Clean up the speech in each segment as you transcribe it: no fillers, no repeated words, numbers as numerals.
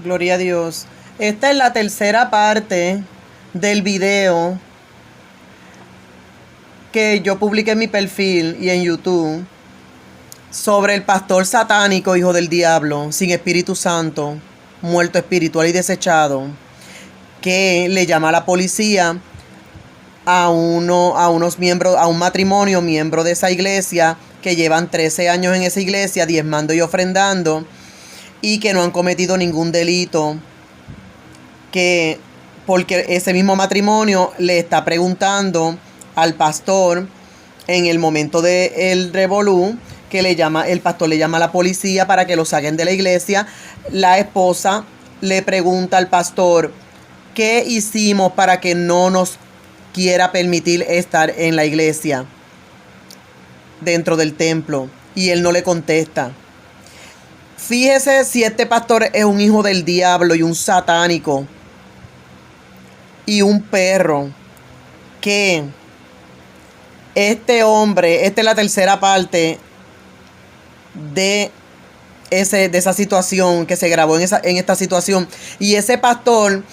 Gloria a Dios. Esta es la tercera parte del video que yo publiqué en mi perfil y en YouTube sobre el pastor satánico, hijo del diablo, sin Espíritu Santo, muerto espiritual y desechado, que le llama a la policía a unos miembros, a un matrimonio miembro de esa iglesia que llevan 13 años en esa iglesia diezmando y ofrendando y que no han cometido ningún delito, que porque ese mismo matrimonio le está preguntando al pastor en el momento del revolú, que el pastor le llama a la policía para que lo saquen de la iglesia. La esposa le pregunta al pastor: ¿qué hicimos para que no nos quiera permitir estar en la iglesia, dentro del templo? Y él no le contesta. Fíjese si este pastor es un hijo del diablo y un satánico y un perro, que este hombre, esta es la tercera parte de esa situación que se grabó en esta situación. Y ese pastor,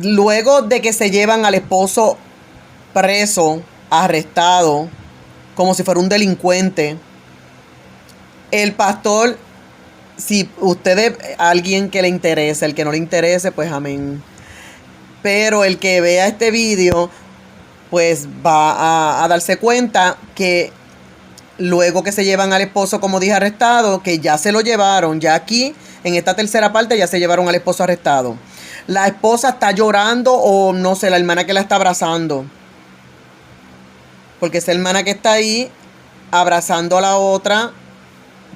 luego de que se llevan al esposo preso, arrestado, como si fuera un delincuente, el pastor, si usted, alguien que le interese, el que no le interese, pues amén. Pero el que vea este vídeo, pues va a darse cuenta que luego que se llevan al esposo, como dije, arrestado, que ya se lo llevaron, ya aquí, en esta tercera parte, ya se llevaron al esposo arrestado. La esposa está llorando, o no sé, la hermana que la está abrazando, porque esa hermana que está ahí abrazando a la otra,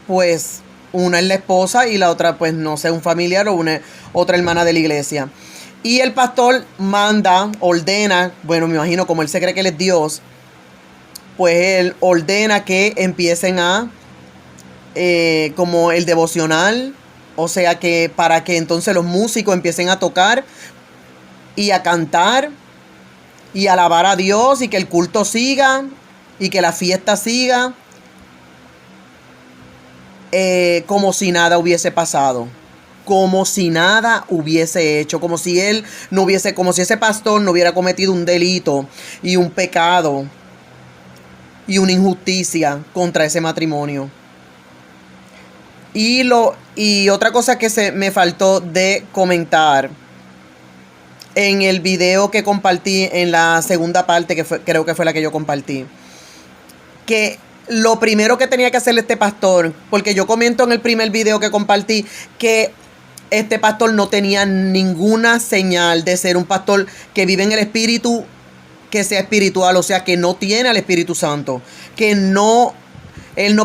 pues una es la esposa y la otra, pues no sé, un familiar o otra hermana de la iglesia. Y el pastor manda, ordena, bueno, me imagino como él se cree que él es Dios, pues él ordena que empiecen como el devocional, o sea que para que entonces los músicos empiecen a tocar y a cantar y a alabar a Dios, y que el culto siga y que la fiesta siga, como si nada hubiese pasado, como si nada hubiese hecho, como si él no hubiese, como si ese pastor no hubiera cometido un delito y un pecado y una injusticia contra ese matrimonio. Y otra cosa que me faltó de comentar en el video que compartí en la segunda parte, creo que fue la que yo compartí, que lo primero que tenía que hacer este pastor, porque yo comento en el primer video que compartí que este pastor no tenía ninguna señal de ser un pastor que vive en el espíritu, que sea espiritual, o sea, que no tiene al Espíritu Santo, que él no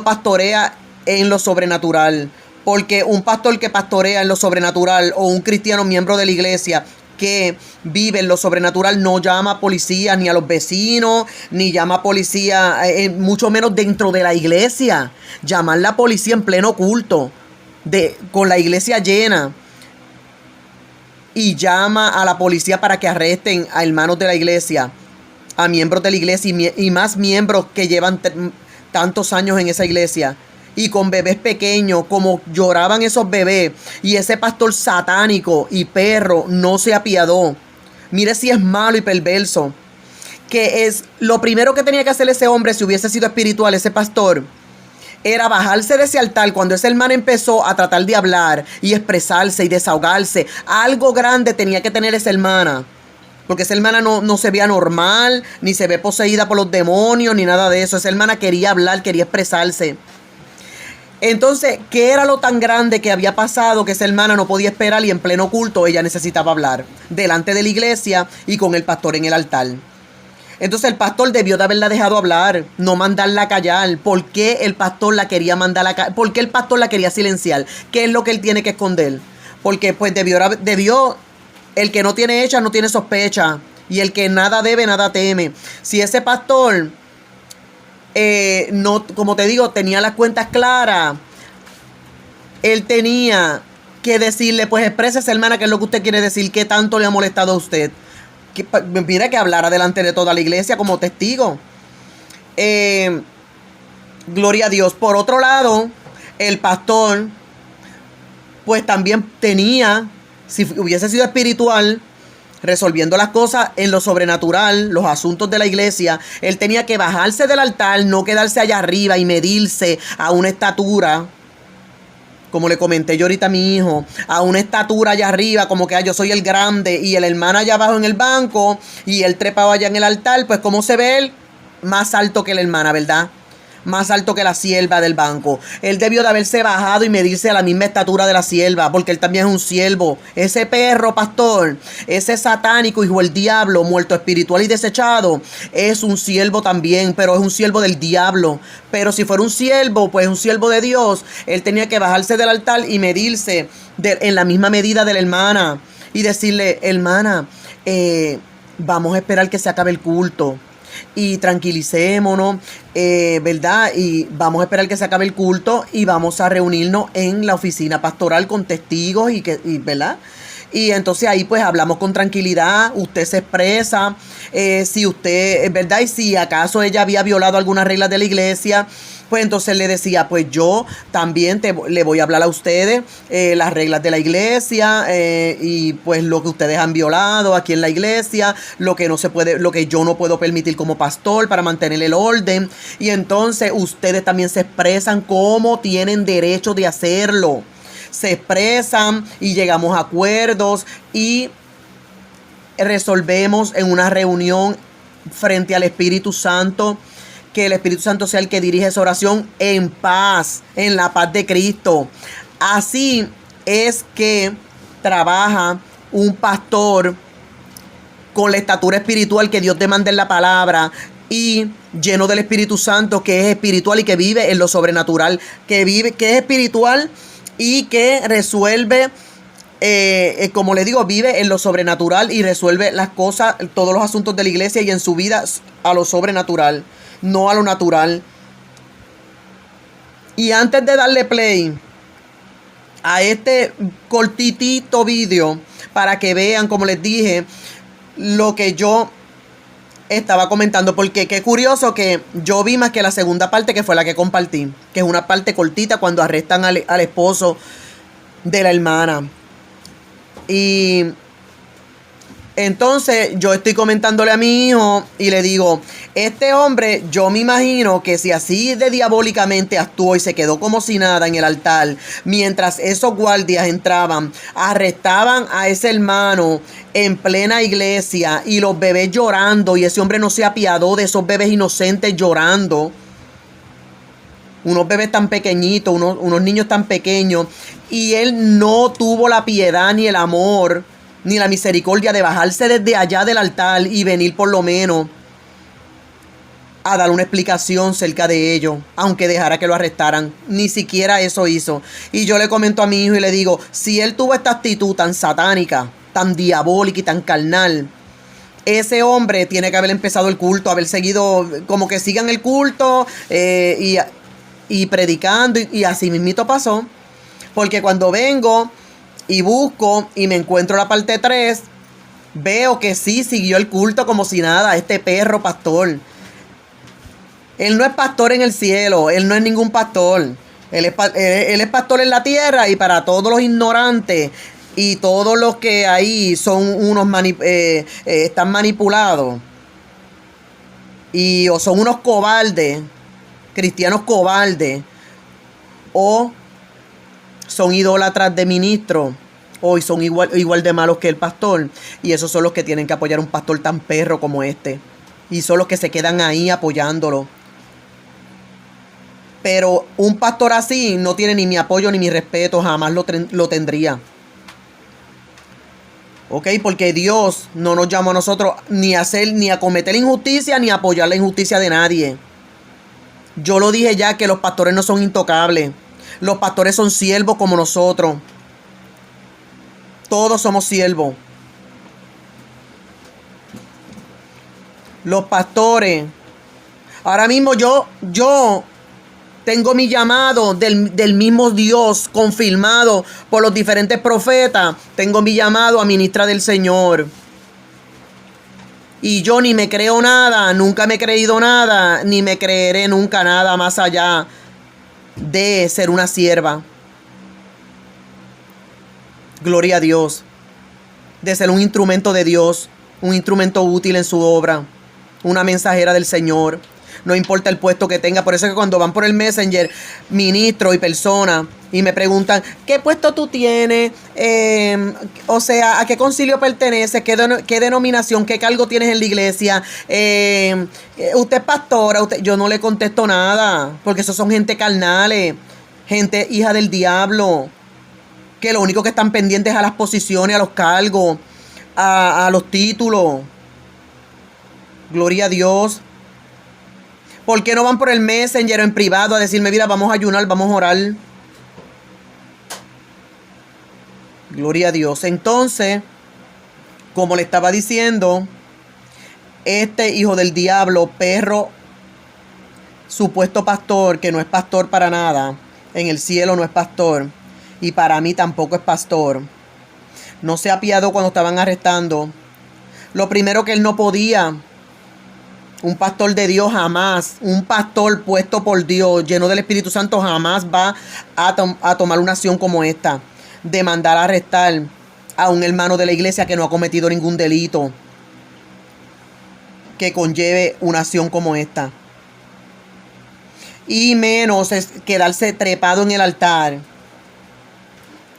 pastorea en lo sobrenatural, porque un pastor que pastorea en lo sobrenatural, o un cristiano miembro de la iglesia que vive en lo sobrenatural, no llama a policía ni a los vecinos, ni llama a policía, mucho menos dentro de la iglesia. Llamar la policía en pleno culto, con la iglesia llena, y llama a la policía para que arresten a hermanos de la iglesia, a miembros de la iglesia, y más miembros que llevan tantos años en esa iglesia, y con bebés pequeños, como lloraban esos bebés. Y ese pastor satánico y perro no se apiadó. Mire si es malo y perverso. Que es lo primero que tenía que hacer ese hombre, si hubiese sido espiritual, ese pastor, era bajarse de ese altar cuando esa hermana empezó a tratar de hablar y expresarse y desahogarse. Algo grande tenía que tener esa hermana, porque esa hermana no se veía normal, ni se ve poseída por los demonios, ni nada de eso. Esa hermana quería hablar, quería expresarse. Entonces, ¿qué era lo tan grande que había pasado que esa hermana no podía esperar, y en pleno culto ella necesitaba hablar delante de la iglesia y con el pastor en el altar? Entonces el pastor debió de haberla dejado hablar, no mandarla a callar. ¿Por qué el pastor la quería mandar a callar? ¿Por qué el pastor la quería silenciar? ¿Qué es lo que él tiene que esconder? Porque pues debió, el que no tiene hecha no tiene sospecha, y el que nada debe, nada teme. Si ese pastor, no, como te digo, tenía las cuentas claras, él tenía que decirle: pues exprésese, hermana, qué es lo que usted quiere decir, qué tanto le ha molestado a usted. Mira, que hablara delante de toda la iglesia como testigo. Gloria a Dios. Por otro lado, el pastor pues también tenía, si hubiese sido espiritual, resolviendo las cosas en lo sobrenatural, los asuntos de la iglesia, él tenía que bajarse del altar, no quedarse allá arriba y medirse a una estatura, como le comenté yo ahorita a mi hijo, a una estatura allá arriba, como que yo soy el grande y el hermano allá abajo en el banco y él trepado allá en el altar, pues ¿cómo se ve él? Más alto que la hermana, ¿verdad? Más alto que la sierva del banco. Él debió de haberse bajado y medirse a la misma estatura de la sierva, porque él también es un siervo. Ese perro pastor, ese satánico hijo del diablo, muerto espiritual y desechado, es un siervo también, pero es un siervo del diablo. Pero si fuera un siervo, pues un siervo de Dios, él tenía que bajarse del altar y medirse en la misma medida de la hermana y decirle, hermana, vamos a esperar que se acabe el culto y tranquilicémonos, ¿verdad? Y vamos a esperar que se acabe el culto y vamos a reunirnos en la oficina pastoral con testigos ¿verdad? Y entonces ahí pues hablamos con tranquilidad, usted se expresa, si usted, ¿verdad? Y si acaso ella había violado algunas reglas de la iglesia, pues entonces le decía, pues yo también le voy a hablar a ustedes las reglas de la iglesia y pues lo que ustedes han violado aquí en la iglesia, lo que no se puede, lo que yo no puedo permitir como pastor para mantener el orden. Y entonces ustedes también se expresan cómo tienen derecho de hacerlo. Se expresan y llegamos a acuerdos y resolvemos en una reunión frente al Espíritu Santo, que el Espíritu Santo sea el que dirige esa oración en paz, en la paz de Cristo. Así es que trabaja un pastor con la estatura espiritual que Dios demanda en la palabra y lleno del Espíritu Santo, que es espiritual y que vive en lo sobrenatural, que es espiritual y que resuelve, como le digo, vive en lo sobrenatural y resuelve las cosas, todos los asuntos de la iglesia y en su vida a lo sobrenatural, no a lo natural. Y antes de darle play a este cortitito vídeo para que vean, como les dije, lo que yo estaba comentando, porque qué curioso que yo vi más que la segunda parte, que fue la que compartí, que es una parte cortita cuando arrestan al esposo de la hermana. Y entonces yo estoy comentándole a mi hijo y le digo, este hombre, yo me imagino que si así de diabólicamente actuó y se quedó como si nada en el altar, mientras esos guardias entraban, arrestaban a ese hermano en plena iglesia y los bebés llorando, y ese hombre no se apiadó de esos bebés inocentes llorando, unos bebés tan pequeñitos, unos niños tan pequeños, y él no tuvo la piedad ni el amor ni la misericordia de bajarse desde allá del altar y venir por lo menos a dar una explicación cerca de ello, aunque dejara que lo arrestaran. Ni siquiera eso hizo. Y yo le comento a mi hijo y le digo, si él tuvo esta actitud tan satánica, tan diabólica y tan carnal, ese hombre tiene que haber empezado el culto, haber seguido, como que sigan el culto y predicando, y así mismito pasó. Porque cuando vengo y busco y me encuentro la parte 3, veo que sí siguió el culto como si nada, este perro pastor. Él no es pastor en el cielo, él no es ningún pastor. Él es pastor en la tierra, y para todos los ignorantes y todos los que ahí son unos están manipulados o son unos cobardes, cristianos cobardes, o son idólatras de ministros, o son igual de malos que el pastor, y esos son los que tienen que apoyar a un pastor tan perro como este, y son los que se quedan ahí apoyándolo. Pero un pastor así no tiene ni mi apoyo ni mi respeto, jamás lo tendría. ¿Ok? Porque Dios no nos llama a nosotros ni a cometer injusticia ni a apoyar la injusticia de nadie. Yo lo dije ya, que los pastores no son intocables. Los pastores son siervos como nosotros. Todos somos siervos. Los pastores. Ahora mismo yo tengo mi llamado del mismo Dios confirmado por los diferentes profetas. Tengo mi llamado a ministra del Señor. Y yo ni me creo nada, nunca me he creído nada, ni me creeré nunca nada más allá de ser una sierva. Gloria a Dios. De ser un instrumento de Dios, un instrumento útil en su obra, una mensajera del Señor. No importa el puesto que tenga. Por eso es que cuando van por el Messenger, ministro y persona, y me preguntan, ¿qué puesto tú tienes? O sea, ¿a qué concilio perteneces? ¿Qué denominación? ¿Qué cargo tienes en la iglesia? ¿Usted es pastora? Yo no le contesto nada, porque esos son gente carnales, gente hija del diablo, que lo único que están pendientes es a las posiciones, a los cargos, a los títulos. Gloria a Dios. ¿Por qué no van por el Messenger o en privado a decirme, mira, vamos a ayunar, vamos a orar? Gloria a Dios. Entonces, como le estaba diciendo, este hijo del diablo, perro, supuesto pastor, que no es pastor para nada, en el cielo no es pastor, y para mí tampoco es pastor, no se apiadó cuando estaban arrestando. Lo primero que él no podía, un pastor de Dios jamás, un pastor puesto por Dios, lleno del Espíritu Santo, jamás va a tomar una acción como esta, de mandar a arrestar a un hermano de la iglesia que no ha cometido ningún delito que conlleve una acción como esta. Y menos es quedarse trepado en el altar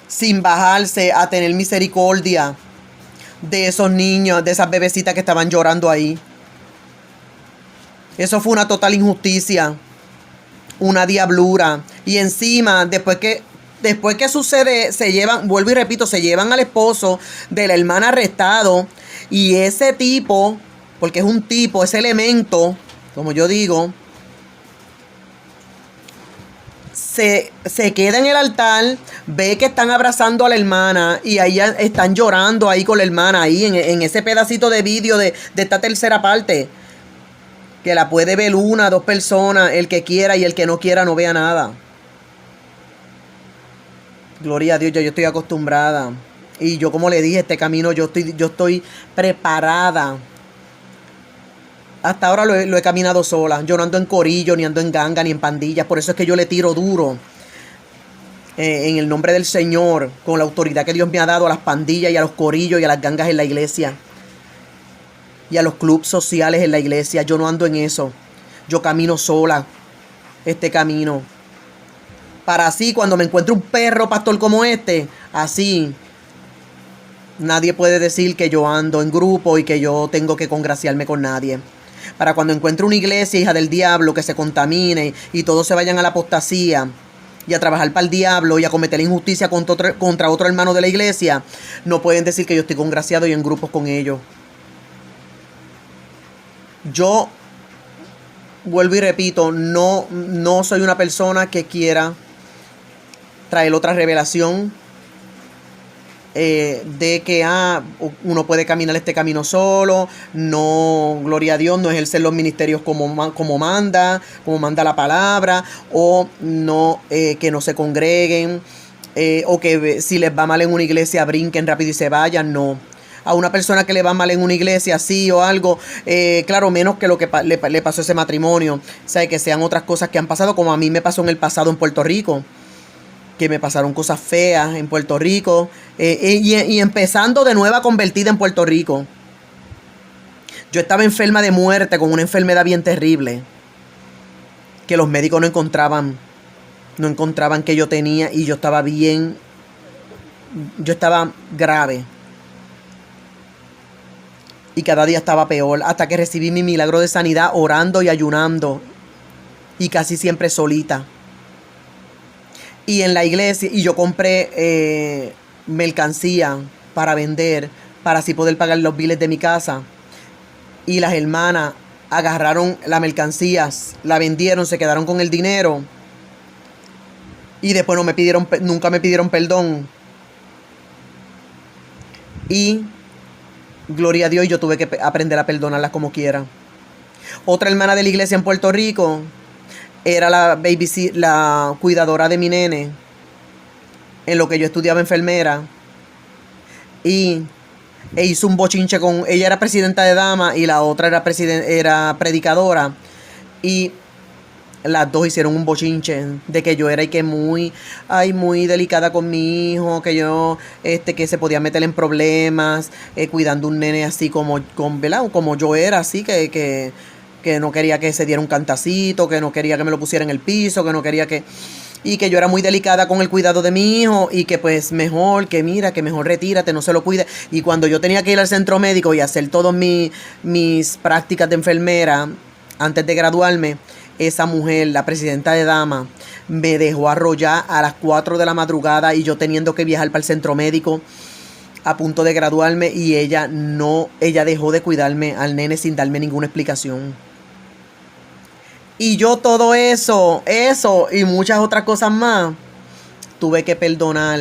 sin bajarse a tener misericordia de esos niños, de esas bebecitas que estaban llorando ahí. Eso fue una total injusticia, una diablura. Y encima, después que sucede, se llevan, vuelvo y repito, se llevan al esposo de la hermana arrestado. Y ese tipo, porque es un tipo, ese elemento, como yo digo, se queda en el altar, ve que están abrazando a la hermana y ahí están llorando ahí con la hermana, ahí en ese pedacito de vídeo de esta tercera parte, que la puede ver una, dos personas, el que quiera, y el que no quiera no vea nada. Gloria a Dios, yo estoy acostumbrada. Y yo, como le dije, este camino yo estoy preparada. Hasta ahora lo he caminado sola. Yo no ando en corillo, ni ando en ganga, ni en pandillas. Por eso es que yo le tiro duro. En el nombre del Señor, con la autoridad que Dios me ha dado a las pandillas y a los corillos y a las gangas en la iglesia. Y a los clubes sociales en la iglesia. Yo no ando en eso. Yo camino sola este camino. Para así, cuando me encuentre un perro pastor como este, así, nadie puede decir que yo ando en grupo y que yo tengo que congraciarme con nadie. Para cuando encuentre una iglesia hija del diablo que se contamine y todos se vayan a la apostasía y a trabajar para el diablo y a cometer injusticia contra otro hermano de la iglesia, no pueden decir que yo estoy congraciado y en grupos con ellos. Yo vuelvo y repito, no soy una persona que quiera traer otra revelación de que uno puede caminar este camino solo. No, gloria a Dios, no ejercer los ministerios como manda la palabra, o no, que no se congreguen, o que si les va mal en una iglesia brinquen rápido y se vayan. No. A una persona que le va mal en una iglesia así o algo, claro, menos que lo que le pasó a ese matrimonio, o sea, que sean otras cosas que han pasado, como a mí me pasó en el pasado en Puerto Rico, que me pasaron cosas feas en Puerto Rico, y empezando de nueva convertida en Puerto Rico. Yo estaba enferma de muerte con una enfermedad bien terrible que los médicos no encontraban que yo tenía, y yo estaba grave. Y cada día estaba peor, hasta que recibí mi milagro de sanidad orando y ayunando, y casi siempre solita. Y en la iglesia, y yo compré mercancía para vender, para así poder pagar los biles de mi casa. Y las hermanas agarraron la mercancía, la vendieron, se quedaron con el dinero. Y después nunca me pidieron perdón. Y gloria a Dios, yo tuve que aprender a perdonarlas como quiera. Otra hermana de la iglesia en Puerto Rico era la cuidadora de mi nene en lo que yo estudiaba enfermera, y hizo un bochinche con ella. Era presidenta de dama y la otra era predicadora, y las dos hicieron un bochinche de que yo era y que muy, muy delicada con mi hijo, que yo, que se podía meter en problemas, cuidando un nene así ¿verdad? Como yo era, así que no quería que se diera un cantacito, que no quería que me lo pusiera en el piso, que no quería que... Y que yo era muy delicada con el cuidado de mi hijo y que pues mejor, que mira, que mejor retírate, no se lo cuide. Y cuando yo tenía que ir al centro médico y hacer todas mis prácticas de enfermera antes de graduarme, esa mujer, la presidenta de dama, me dejó arrollar a las 4 de la madrugada y yo teniendo que viajar para el centro médico a punto de graduarme y ella dejó de cuidarme al nene sin darme ninguna explicación. Y yo todo eso y muchas otras cosas más, tuve que perdonar,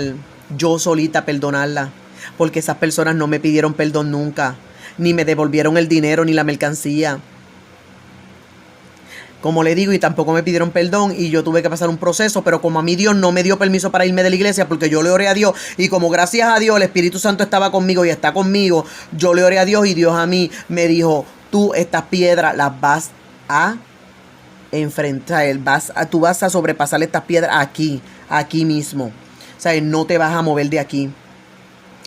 yo solita perdonarla, porque esas personas no me pidieron perdón nunca, ni me devolvieron el dinero ni la mercancía. Como le digo, y tampoco me pidieron perdón y yo tuve que pasar un proceso, pero como a mí Dios no me dio permiso para irme de la iglesia porque yo le oré a Dios y como gracias a Dios el Espíritu Santo estaba conmigo y está conmigo, yo le oré a Dios y Dios a mí me dijo, tú estas piedras las vas a enfrentar, tú vas a sobrepasar estas piedras aquí mismo. O sea, no te vas a mover de aquí.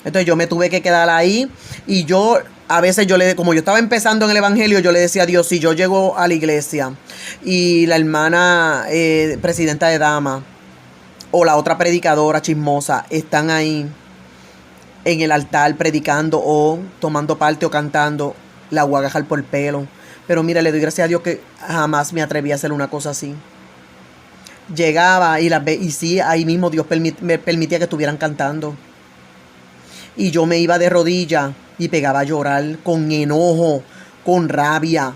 Entonces yo me tuve que quedar ahí y yo a veces como yo estaba empezando en el evangelio, yo le decía a Dios, si yo llego a la iglesia y la hermana presidenta de dama o la otra predicadora chismosa están ahí en el altar predicando o tomando parte o cantando, la voy a agarrar por el pelo. Pero mira, le doy gracias a Dios que jamás me atreví a hacer una cosa así. Llegaba y sí, ahí mismo Dios me permitía que estuvieran cantando. Y yo me iba de rodillas y pegaba a llorar con enojo, con rabia.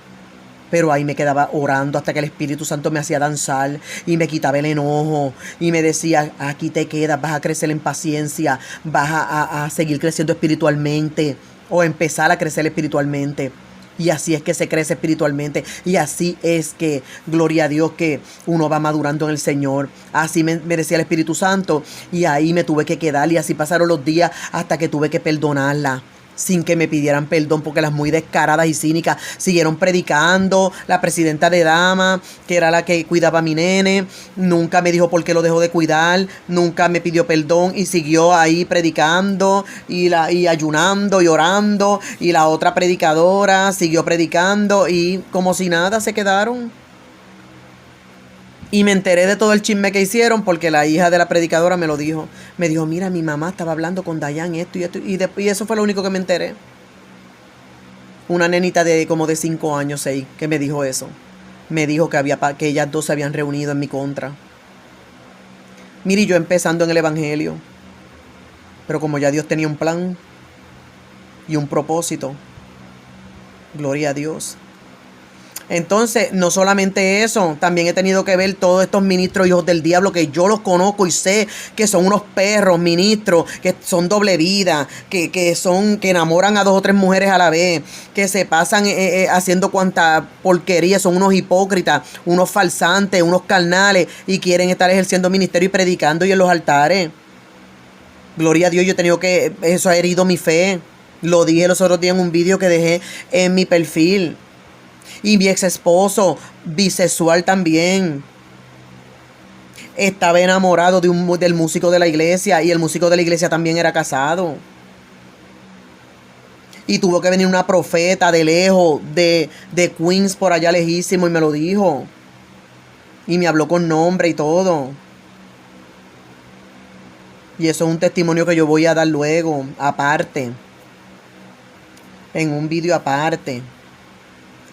Pero ahí me quedaba orando hasta que el Espíritu Santo me hacía danzar y me quitaba el enojo. Y me decía, aquí te quedas, vas a crecer en paciencia, vas a seguir creciendo espiritualmente o empezar a crecer espiritualmente. Y así es que se crece espiritualmente. Y así es que, gloria a Dios, que uno va madurando en el Señor. Así me decía el Espíritu Santo. Y ahí me tuve que quedar. Y así pasaron los días hasta que tuve que perdonarla. Sin que me pidieran perdón, porque las muy descaradas y cínicas siguieron predicando. La presidenta de dama, que era la que cuidaba a mi nene, nunca me dijo por qué lo dejó de cuidar, nunca me pidió perdón y siguió ahí predicando y ayunando y orando. Y la otra predicadora siguió predicando y como si nada se quedaron. Y me enteré de todo el chisme que hicieron porque la hija de la predicadora me lo dijo. Me dijo, mira, mi mamá estaba hablando con Dayan esto y esto. Y eso fue lo único que me enteré. Una nenita de como de 5 años, 6, que me dijo eso. Me dijo que ellas dos se habían reunido en mi contra. Mire, yo empezando en el evangelio. Pero como ya Dios tenía un plan y un propósito. Gloria a Dios. Entonces, no solamente eso, también he tenido que ver todos estos ministros hijos del diablo que yo los conozco y sé que son unos perros ministros, que son doble vida, que enamoran a 2 o 3 mujeres a la vez, que se pasan haciendo cuanta porquería, son unos hipócritas, unos falsantes, unos carnales y quieren estar ejerciendo ministerio y predicando y en los altares. Gloria a Dios, yo he tenido eso ha herido mi fe. Lo dije los otros días en un vídeo que dejé en mi perfil. Y mi ex esposo, bisexual también, estaba enamorado del músico de la iglesia y el músico de la iglesia también era casado. Y tuvo que venir una profeta de lejos, de Queens por allá lejísimo y me lo dijo. Y me habló con nombre y todo. Y eso es un testimonio que yo voy a dar luego, aparte. En un vídeo aparte.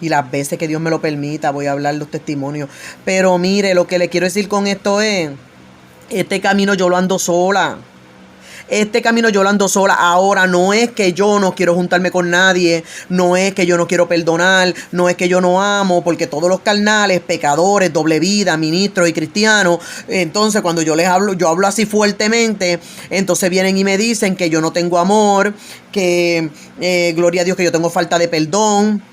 Y las veces que Dios me lo permita voy a hablar los testimonios. Pero mire, lo que le quiero decir con esto es, este camino yo lo ando sola. Ahora no es que yo no quiero juntarme con nadie, no es que yo no quiero perdonar, no es que yo no amo, porque todos los carnales, pecadores, doble vida, ministros y cristianos, entonces cuando yo hablo así fuertemente, entonces vienen y me dicen que yo no tengo amor, que gloria a Dios que yo tengo falta de perdón.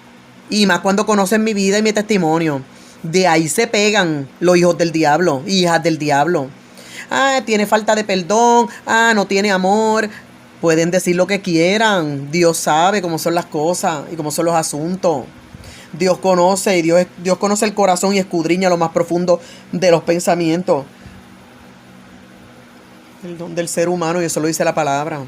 Y más cuando conocen mi vida y mi testimonio. De ahí se pegan los hijos del diablo, hijas del diablo. Tiene falta de perdón. No tiene amor. Pueden decir lo que quieran. Dios sabe cómo son las cosas y cómo son los asuntos. Dios conoce y Dios conoce el corazón y escudriña lo más profundo de los pensamientos del ser humano, y eso lo dice la palabra.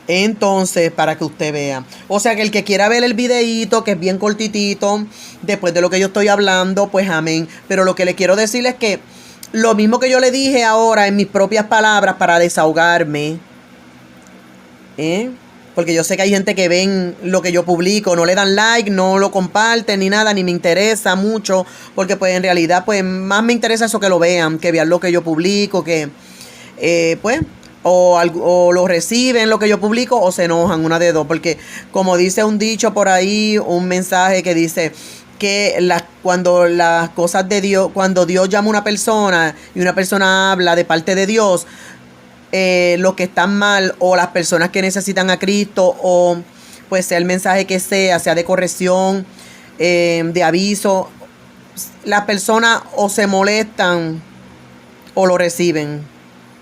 Entonces, para que usted vea. O sea, que el que quiera ver el videíto, que es bien cortitito, después de lo que yo estoy hablando, pues amén. Pero lo que le quiero decir es que lo mismo que yo le dije ahora en mis propias palabras para desahogarme, porque yo sé que hay gente que ven lo que yo publico, no le dan like, no lo comparten ni nada, ni me interesa mucho, porque pues en realidad pues más me interesa eso, que lo vean, que vean lo que yo publico, que pues o lo reciben lo que yo publico o se enojan, una de dos, porque como dice un dicho por ahí, un mensaje que dice que cuando las cosas de Dios, cuando Dios llama a una persona y una persona habla de parte de Dios, los que están mal o las personas que necesitan a Cristo, o pues sea el mensaje que sea de corrección, de aviso, las personas o se molestan o lo reciben,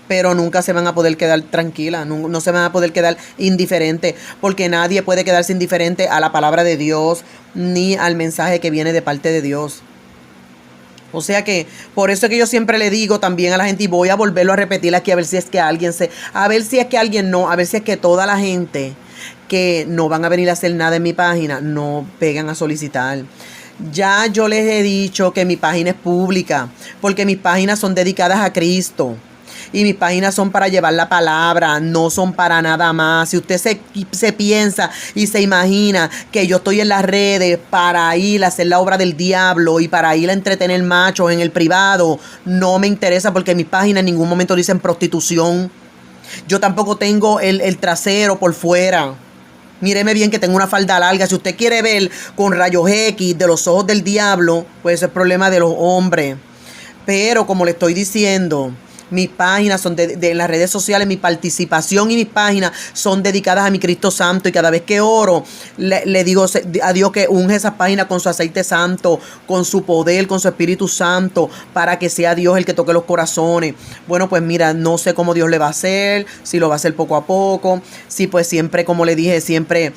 pero nunca se van a poder quedar tranquilas, no se van a poder quedar indiferentes, porque nadie puede quedarse indiferente a la palabra de Dios ni al mensaje que viene de parte de Dios. O sea que por eso es que yo siempre le digo también a la gente, y voy a volverlo a repetir aquí, a ver si es que alguien a ver si es que alguien no, a ver si es que toda la gente que no van a venir a hacer nada en mi página no pegan a solicitar. Ya yo les he dicho que mi página es pública, porque mis páginas son dedicadas a Cristo. Y mis páginas son para llevar la palabra, no son para nada más. Si usted se piensa y se imagina que yo estoy en las redes para ir a hacer la obra del diablo y para ir a entretener machos en el privado, no me interesa, porque mis páginas en ningún momento dicen prostitución. Yo tampoco tengo el trasero por fuera. Míreme bien que tengo una falda larga. Si usted quiere ver con rayos X de los ojos del diablo, pues ese es el problema de los hombres. Pero como le estoy diciendo, mis páginas son de las redes sociales, mi participación y mis páginas son dedicadas a mi Cristo Santo. Y cada vez que oro, le digo a Dios que unge esas páginas con su aceite santo, con su poder, con su Espíritu Santo, para que sea Dios el que toque los corazones. Bueno, pues mira, no sé cómo Dios le va a hacer, si lo va a hacer poco a poco, si pues siempre, como le dije, siempre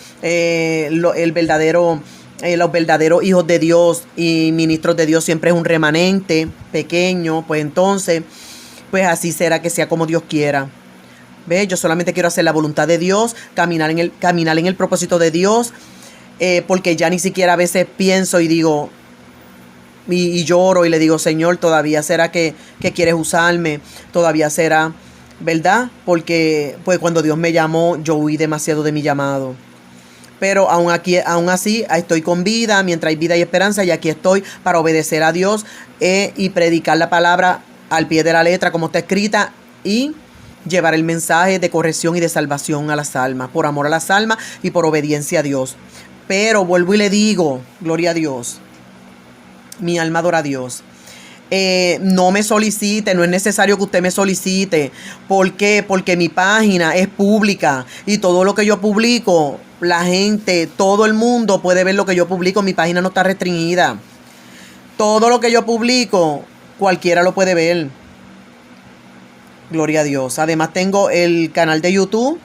los verdaderos hijos de Dios y ministros de Dios siempre es un remanente pequeño. Pues entonces, pues así será, que sea como Dios quiera. ¿Ves? Yo solamente quiero hacer la voluntad de Dios, caminar en el propósito de Dios, porque ya ni siquiera a veces pienso y digo, y lloro y le digo, Señor, todavía será que quieres usarme, todavía será, ¿verdad? Porque pues cuando Dios me llamó, yo huí demasiado de mi llamado. Pero aún así estoy con vida, mientras hay vida y esperanza, y aquí estoy para obedecer a Dios y predicar la palabra al pie de la letra como está escrita, y llevar el mensaje de corrección y de salvación a las almas, por amor a las almas y por obediencia a Dios. Pero vuelvo y le digo, gloria a Dios, mi alma adora a Dios. No me solicite, no es necesario que usted me solicite. ¿Por qué? Porque mi página es pública y todo lo que yo publico, la gente, todo el mundo puede ver lo que yo publico. Mi página no está restringida. Todo lo que yo publico, cualquiera lo puede ver. Gloria a Dios. Además tengo el canal de YouTube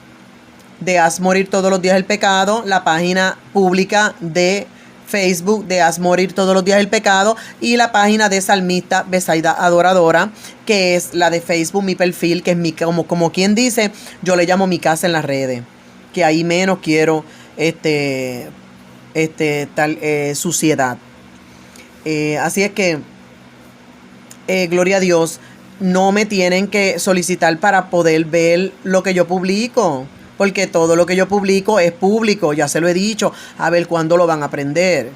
de Haz Morir Todos los Días el Pecado, la página pública de Facebook de Haz Morir Todos los Días el Pecado, y la página de Salmista Besaida Adoradora, que es la de Facebook, mi perfil, que es mi, como quien dice, yo le llamo mi casa en las redes, que ahí menos quiero suciedad. Así es que gloria a Dios, no me tienen que solicitar para poder ver lo que yo publico, porque todo lo que yo publico es público, ya se lo he dicho, a ver cuándo lo van a aprender.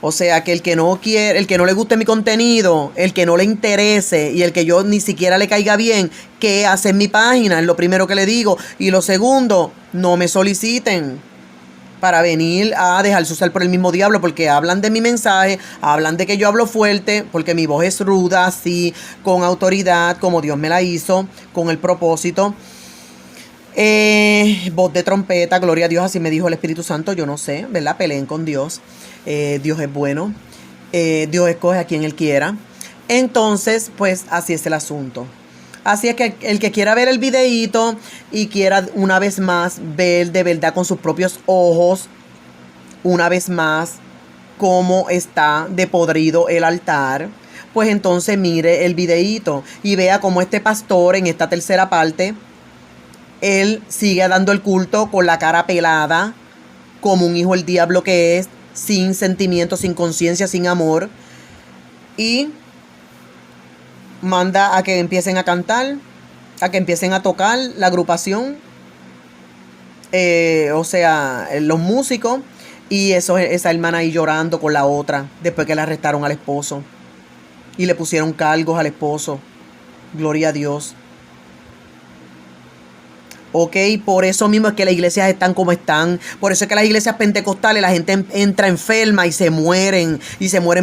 O sea que el que no quiere, el que no le guste mi contenido, el que no le interese y el que yo ni siquiera le caiga bien, ¿qué hace en mi página? Es lo primero que le digo. Y lo segundo, no me soliciten para venir a dejarse usar por el mismo diablo, porque hablan de mi mensaje, hablan de que yo hablo fuerte, porque mi voz es ruda, así, con autoridad, como Dios me la hizo, con el propósito. Voz de trompeta, gloria a Dios, así me dijo el Espíritu Santo, yo no sé, ¿verdad? Peleen con Dios. Dios es bueno. Dios escoge a quien Él quiera. Entonces, pues así es el asunto. Así es que el que quiera ver el videíto y quiera una vez más ver de verdad con sus propios ojos, una vez más, cómo está de podrido el altar, pues entonces mire el videíto y vea cómo este pastor en esta tercera parte, él sigue dando el culto con la cara pelada, como un hijo del diablo que es, sin sentimiento, sin conciencia, sin amor, y manda a que empiecen a cantar, a que empiecen a tocar la agrupación, los músicos, y esa hermana ahí llorando con la otra, después que le arrestaron al esposo, y le pusieron cargos al esposo. Gloria a Dios. Ok, por eso mismo es que las iglesias están como están. Por eso es que las iglesias pentecostales la gente entra enferma y se mueren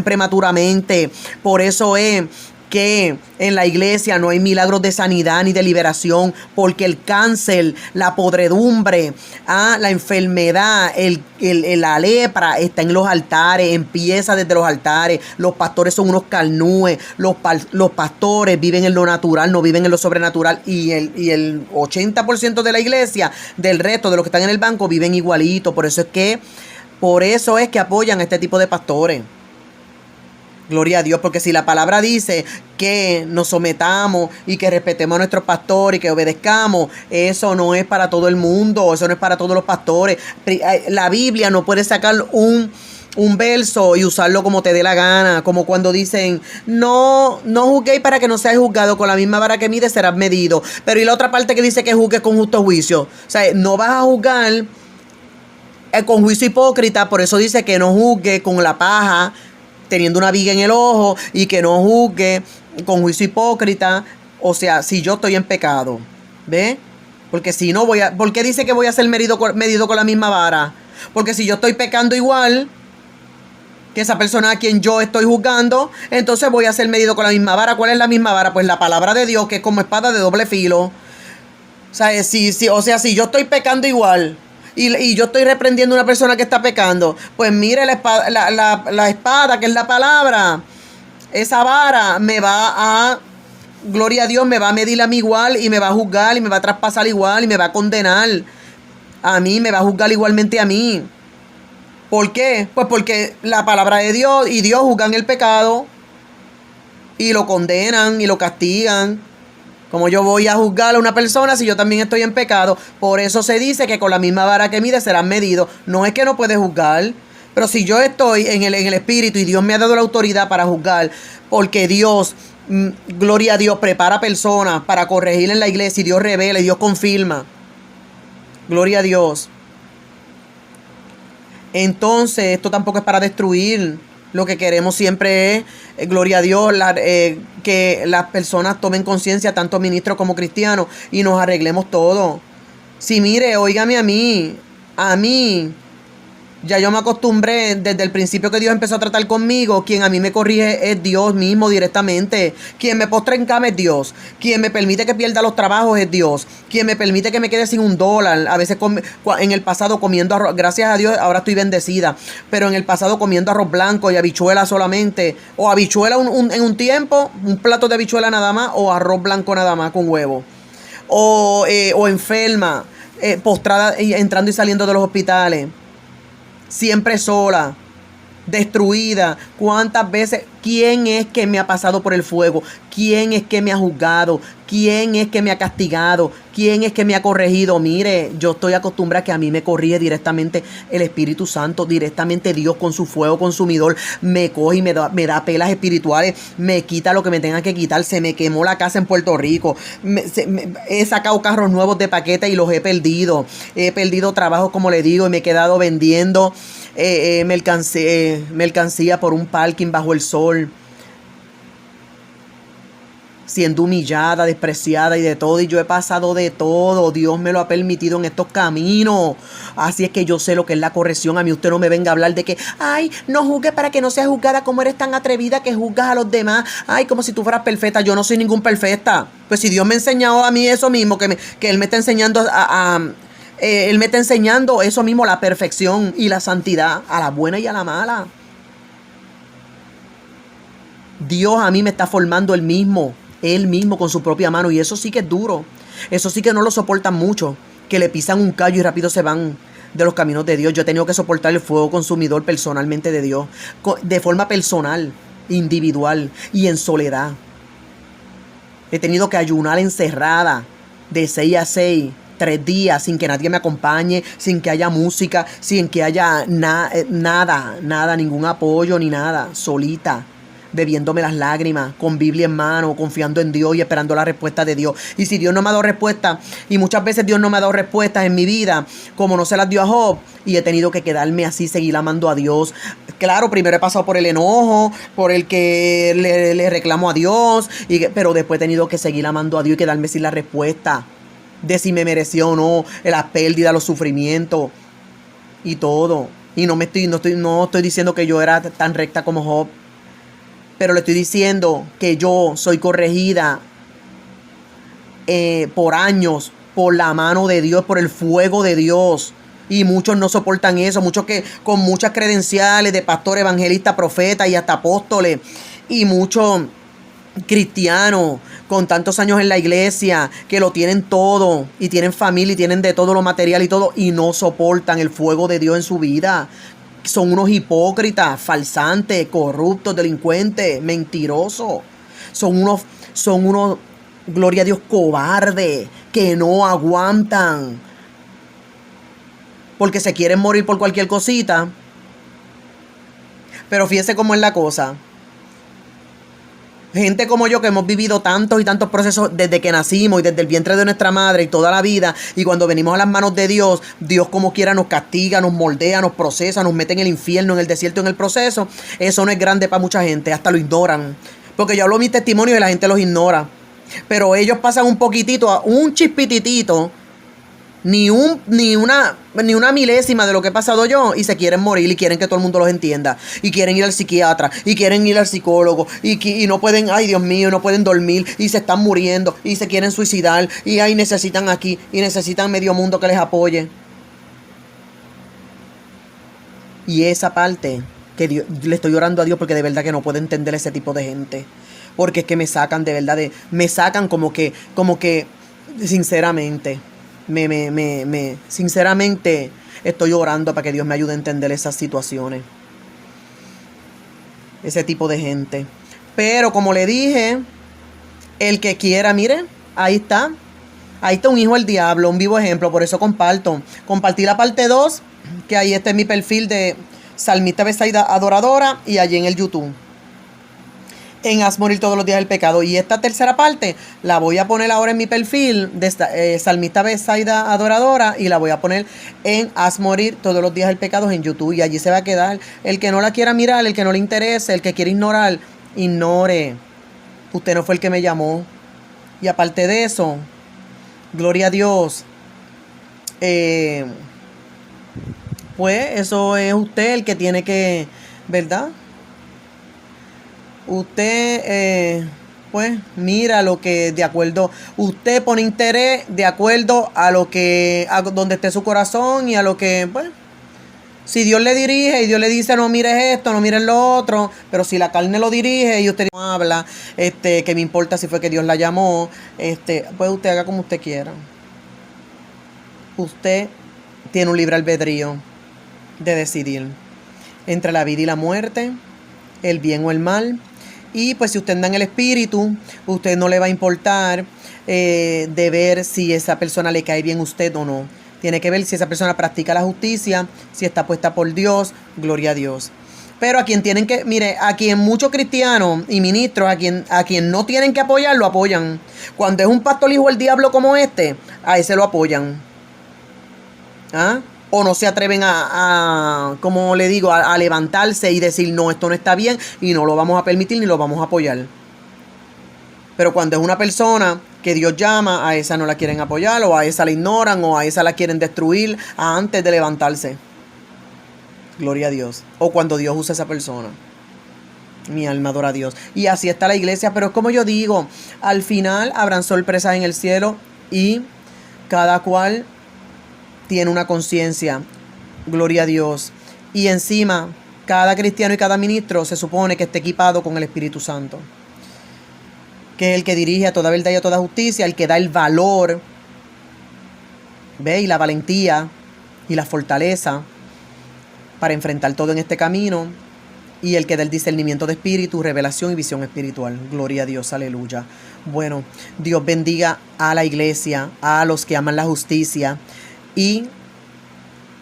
prematuramente. Por eso es que en la iglesia no hay milagros de sanidad ni de liberación, porque el cáncer, la podredumbre, la enfermedad, la lepra está en los altares, empieza desde los altares. Los pastores son unos carnúes, los pastores viven en lo natural, no viven en lo sobrenatural, y el 80% de la iglesia, del resto de los que están en el banco, viven igualito. Por eso es que apoyan a este tipo de pastores. Gloria a Dios, porque si la palabra dice que nos sometamos y que respetemos a nuestros pastores y que obedezcamos, eso no es para todo el mundo, eso no es para todos los pastores. La Biblia no puede sacar un verso y usarlo como te dé la gana, como cuando dicen, no juzguéis para que no seáis juzgados, con la misma vara que mide serás medido. Pero y la otra parte que dice que juzgues con justo juicio. O sea, no vas a juzgar con juicio hipócrita, por eso dice que no juzgue con la paja, teniendo una viga en el ojo, y que no juzgue con juicio hipócrita. O sea, si yo estoy en pecado, ¿ve? Porque si no ¿por qué dice que voy a ser medido con la misma vara? Porque si yo estoy pecando igual que esa persona a quien yo estoy juzgando, entonces voy a ser medido con la misma vara. ¿Cuál es la misma vara? Pues la palabra de Dios, que es como espada de doble filo. O sea, si yo estoy pecando igual, y yo estoy reprendiendo a una persona que está pecando, pues mire la espada, que es la palabra, esa vara me va a, gloria a Dios, me va a medir a mí igual, y me va a juzgar, y me va a traspasar igual, y me va a condenar a mí, me va a juzgar igualmente a mí. ¿Por qué? Pues porque la palabra de Dios y Dios juzgan el pecado y lo condenan y lo castigan. Como yo voy a juzgar a una persona si yo también estoy en pecado? Por eso se dice que con la misma vara que mide serán medidos. No es que no puedes juzgar, pero si yo estoy en el espíritu y Dios me ha dado la autoridad para juzgar, porque Dios, gloria a Dios, prepara personas para corregir en la iglesia, y Dios revela y Dios confirma. Gloria a Dios. Entonces, esto tampoco es para destruir. Lo que queremos siempre es, gloria a Dios, que las personas tomen conciencia, tanto ministros como cristianos, y nos arreglemos todo. Si mire, óigame a mí, ya yo me acostumbré desde el principio que Dios empezó a tratar conmigo. Quien a mí me corrige es Dios mismo directamente. Quien me postra en cama es Dios. Quien me permite que pierda los trabajos es Dios. Quien me permite que me quede sin $1. A veces en el pasado comiendo arroz, gracias a Dios ahora estoy bendecida, pero en el pasado comiendo arroz blanco y habichuela solamente, o habichuela en un tiempo, un plato de habichuela nada más, o arroz blanco nada más con huevo, o enferma, postrada, entrando y saliendo de los hospitales, siempre sola, destruida. ¿Cuántas veces? ¿Quién es que me ha pasado por el fuego? ¿Quién es que me ha juzgado? ¿Quién es que me ha castigado? ¿Quién es que me ha corregido? Mire, yo estoy acostumbrada a que a mí me corrige directamente el Espíritu Santo, directamente Dios con su fuego consumidor. Me coge y me da pelas espirituales, me quita lo que me tenga que quitar. Se me quemó la casa en Puerto Rico. He sacado carros nuevos de paquete y los he perdido. He perdido trabajos, como le digo, y me he quedado vendiendo mercancía por un parking bajo el sol, siendo humillada, despreciada y de todo. Y yo he pasado de todo. Dios me lo ha permitido en estos caminos. Así es que yo sé lo que es la corrección. A mí usted no me venga a hablar de que, ay, no juzgues para que no seas juzgada. Como eres tan atrevida que juzgas a los demás. Ay, como si tú fueras perfecta. Yo no soy ningún perfecta. Pues si Dios me ha enseñado a mí eso mismo, que Él me está enseñando Él me está enseñando eso mismo, la perfección y la santidad, a la buena y a la mala. Dios a mí me está formando Él mismo con su propia mano, y eso sí que es duro. Eso sí que no lo soportan mucho, que le pisan un callo y rápido se van. de los caminos de Dios. Yo he tenido que soportar el fuego consumidor personalmente de Dios, de forma personal, individual y en soledad. He tenido que ayunar encerrada de 6 a 6, 3 días, sin que nadie me acompañe, sin que haya música, sin que haya nada, ningún apoyo ni nada, solita, bebiéndome las lágrimas, con Biblia en mano, confiando en Dios y esperando la respuesta de Dios. Y si Dios no me ha dado respuesta, y muchas veces Dios no me ha dado respuestas en mi vida, como no se las dio a Job, y he tenido que quedarme así, seguir amando a Dios. Claro, primero he pasado por el enojo, por el que le reclamo a Dios, pero después he tenido que seguir amando a Dios y quedarme sin la respuesta de si me mereció o no, las pérdidas, los sufrimientos y todo. Y no estoy diciendo que yo era tan recta como Job, pero le estoy diciendo que yo soy corregida por años, por la mano de Dios, por el fuego de Dios. Y muchos no soportan eso, muchos que con muchas credenciales de pastor, evangelista, profeta y hasta apóstoles, y muchos cristianos con tantos años en la iglesia que lo tienen todo y tienen familia y tienen de todo lo material y todo, y no soportan el fuego de Dios en su vida. Son unos hipócritas, falsantes, corruptos, delincuentes, mentirosos. Son unos, gloria a Dios, cobardes, que no aguantan, porque se quieren morir por cualquier cosita. Pero fíjese cómo es la cosa. Gente como yo que hemos vivido tantos y tantos procesos desde que nacimos y desde el vientre de nuestra madre y toda la vida, y cuando venimos a las manos de Dios, Dios como quiera nos castiga, nos moldea, nos procesa, nos mete en el infierno, en el desierto, en el proceso. Eso no es grande para mucha gente, hasta lo ignoran. Porque yo hablo mis testimonios y la gente los ignora. Pero ellos pasan un poquitito, un chispititito, ni una milésima de lo que he pasado yo, y se quieren morir y quieren que todo el mundo los entienda, y quieren ir al psiquiatra y quieren ir al psicólogo y no pueden, ay Dios mío, no pueden dormir y se están muriendo y se quieren suicidar y ay, necesitan aquí y necesitan medio mundo que les apoye. Y esa parte que Dios, le estoy orando a Dios porque de verdad que no puedo entender ese tipo de gente, porque es que me sacan de verdad, me sacan como que sinceramente. Sinceramente estoy orando para que Dios me ayude a entender esas situaciones, ese tipo de gente. Pero como le dije, el que quiera, mire, ahí está un hijo del diablo, un vivo ejemplo. Por eso compartí la parte 2, que ahí está en mi perfil de Salmista Betsaida Adoradora, y allí en el YouTube, en Haz Morir Todos los Días el Pecado. Y esta tercera parte la voy a poner ahora en mi perfil de Salmista Betsaida Adoradora, y la voy a poner en Haz Morir Todos los Días el Pecado en YouTube, y allí se va a quedar. El que no la quiera mirar, el que no le interese, el que quiera ignorar, ignore. Usted no fue el que me llamó. Y aparte de eso, gloria a Dios, pues eso es usted el que tiene que, ¿verdad? Usted, pues, mira lo que de acuerdo, usted pone interés de acuerdo a lo que, a donde esté su corazón y a lo que, pues, si Dios le dirige y Dios le dice no mires esto, no mires lo otro, pero si la carne lo dirige y usted no habla, que me importa si fue que Dios la llamó, pues usted haga como usted quiera. Usted tiene un libre albedrío de decidir entre la vida y la muerte, el bien o el mal. Y pues si usted anda en el espíritu, usted no le va a importar de ver si esa persona le cae bien a usted o no. Tiene que ver si esa persona practica la justicia, si está puesta por Dios, gloria a Dios. Pero a quien tienen que, mire, a quien muchos cristianos y ministros, a quien no tienen que apoyar, lo apoyan. Cuando es un pastor hijo del diablo como este, a ese lo apoyan. ¿Ah? O no se atreven como le digo, a levantarse y decir, no, esto no está bien y no lo vamos a permitir ni lo vamos a apoyar. Pero cuando es una persona que Dios llama, a esa no la quieren apoyar, o a esa la ignoran, o a esa la quieren destruir antes de levantarse. Gloria a Dios. O cuando Dios usa a esa persona. Mi alma adora a Dios. Y así está la iglesia. Pero es como yo digo, al final habrán sorpresas en el cielo y cada cual tiene una conciencia, gloria a Dios. Y encima, cada cristiano y cada ministro se supone que esté equipado con el Espíritu Santo, que es el que dirige a toda verdad y a toda justicia, el que da el valor, ¿ve? Y la valentía y la fortaleza para enfrentar todo en este camino, y el que da el discernimiento de espíritu, revelación y visión espiritual. Gloria a Dios, aleluya. Bueno, Dios bendiga a la iglesia, a los que aman la justicia y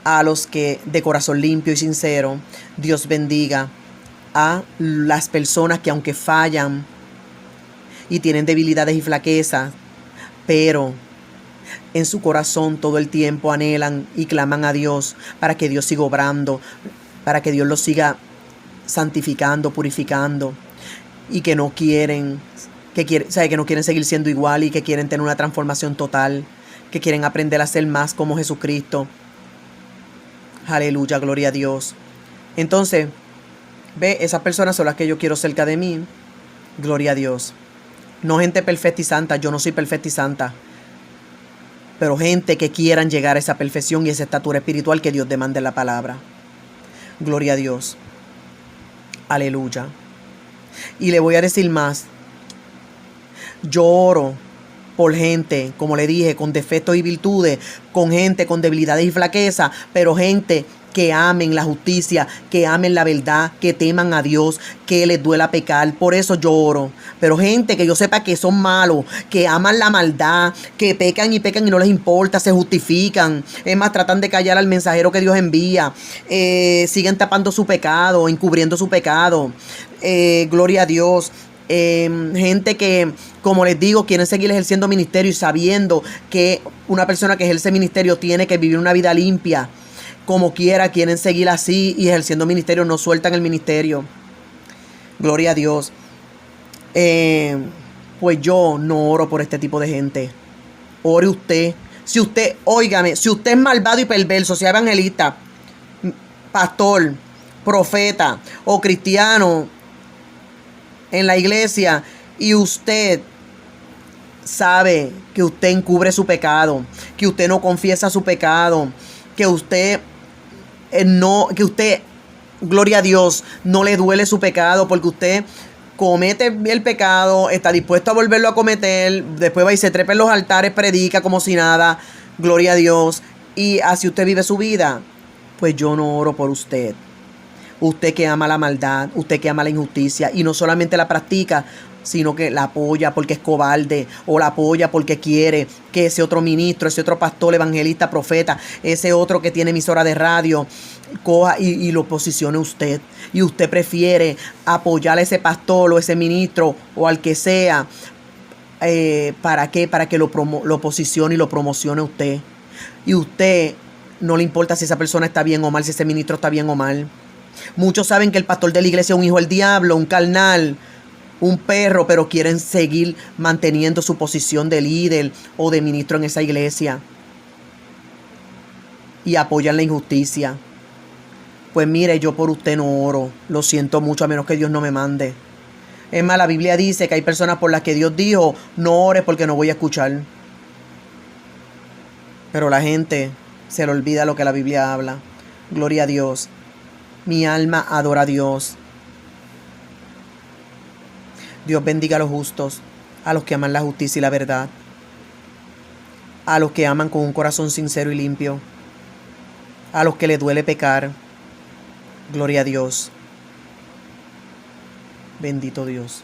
a los que de corazón limpio y sincero. Dios bendiga a las personas que, aunque fallan y tienen debilidades y flaquezas, pero en su corazón todo el tiempo anhelan y claman a Dios para que Dios siga obrando, para que Dios los siga santificando, purificando, y que no quieren, que no quieren seguir siendo igual y que quieren tener una transformación total, que quieren aprender a ser más como Jesucristo. Aleluya, gloria a Dios. Entonces, ve, esas personas son las que yo quiero cerca de mí. Gloria a Dios. No gente perfecta y santa, yo no soy perfecta y santa, pero gente que quieran llegar a esa perfección y esa estatura espiritual que Dios demanda en la palabra. Gloria a Dios. Aleluya. Y le voy a decir más. Yo oro por gente, como le dije, con defectos y virtudes, con gente con debilidades y flaquezas, pero gente que amen la justicia, que amen la verdad, que teman a Dios, que les duela pecar. Por eso yo oro. Pero gente que yo sepa que son malos, que aman la maldad, que pecan y no les importa, se justifican. Es más, tratan de callar al mensajero que Dios envía. Siguen tapando su pecado, encubriendo su pecado. Gloria a Dios. Gente que, como les digo, quieren seguir ejerciendo ministerio y sabiendo que una persona que ejerce ministerio tiene que vivir una vida limpia. Como quiera, quieren seguir así y ejerciendo ministerio, no sueltan el ministerio. Gloria a Dios. Pues yo no oro por este tipo de gente. Ore usted. Si usted, óigame, si usted es malvado y perverso, sea evangelista, pastor, profeta o cristiano en la iglesia, y usted sabe que usted encubre su pecado, que usted no confiesa su pecado, que usted gloria a Dios, no le duele su pecado, porque usted comete el pecado, está dispuesto a volverlo a cometer, después va y se trepa en los altares, predica como si nada, gloria a Dios, y así usted vive su vida. Pues yo no oro por usted. Usted que ama la maldad, usted que ama la injusticia, y no solamente la practica, sino que la apoya porque es cobarde, o la apoya porque quiere que ese otro ministro, ese otro pastor, evangelista, profeta, ese otro que tiene emisora de radio, coja y lo posicione usted. Y usted prefiere apoyar a ese pastor o ese ministro o al que sea. ¿Para qué? Para que lo posicione y lo promocione usted. Y usted no le importa si esa persona está bien o mal, si ese ministro está bien o mal. Muchos saben que el pastor de la iglesia es un hijo del diablo, un carnal, un perro, pero quieren seguir manteniendo su posición de líder o de ministro en esa iglesia y apoyan la injusticia. Pues mire, yo por usted no oro, lo siento mucho, a menos que Dios no me mande. Es más, la Biblia dice que hay personas por las que Dios dijo, no ores porque no voy a escuchar. Pero la gente se le olvida lo que la Biblia habla. Gloria a Dios. Mi alma adora a Dios. Dios bendiga a los justos, a los que aman la justicia y la verdad, a los que aman con un corazón sincero y limpio, a los que les duele pecar. Gloria a Dios. Bendito Dios.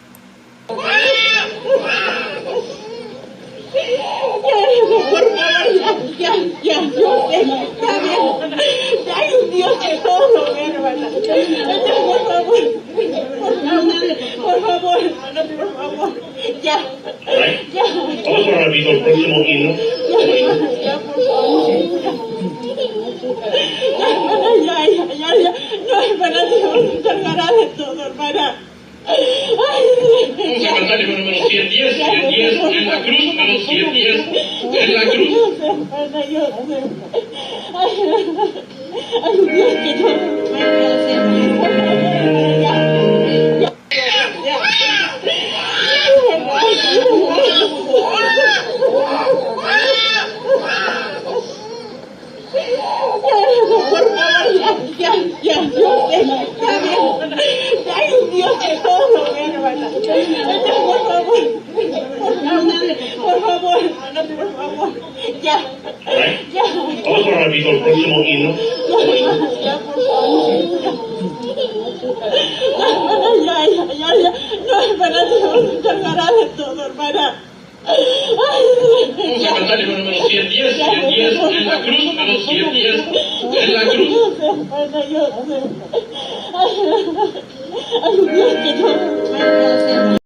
Ya, está bien. Hay un Dios que todo lo ve, hermana. Por favor, ya. Vamos a repetir el próximo himno. Ya, por favor. Ya. No, hermana, Dios se encargará de todo, hermana. Vamos a cantar el número 110, 110, en la cruz, número 110, en la cruz. Yo sé. Ay, Dios, que yo me voy a hacer. Ya. Ya, está bien. Hay un Dios que todo lo ve, hermana. Por favor, ya. Vamos a repito el próximo himno. Ya, por favor. Ya. No, hermana, Dios se encargará de todo, hermana. Vamos a cantar el número 110, 110, en la cruz, número 110, en la cruz. Yo sé, hermana, yo sé.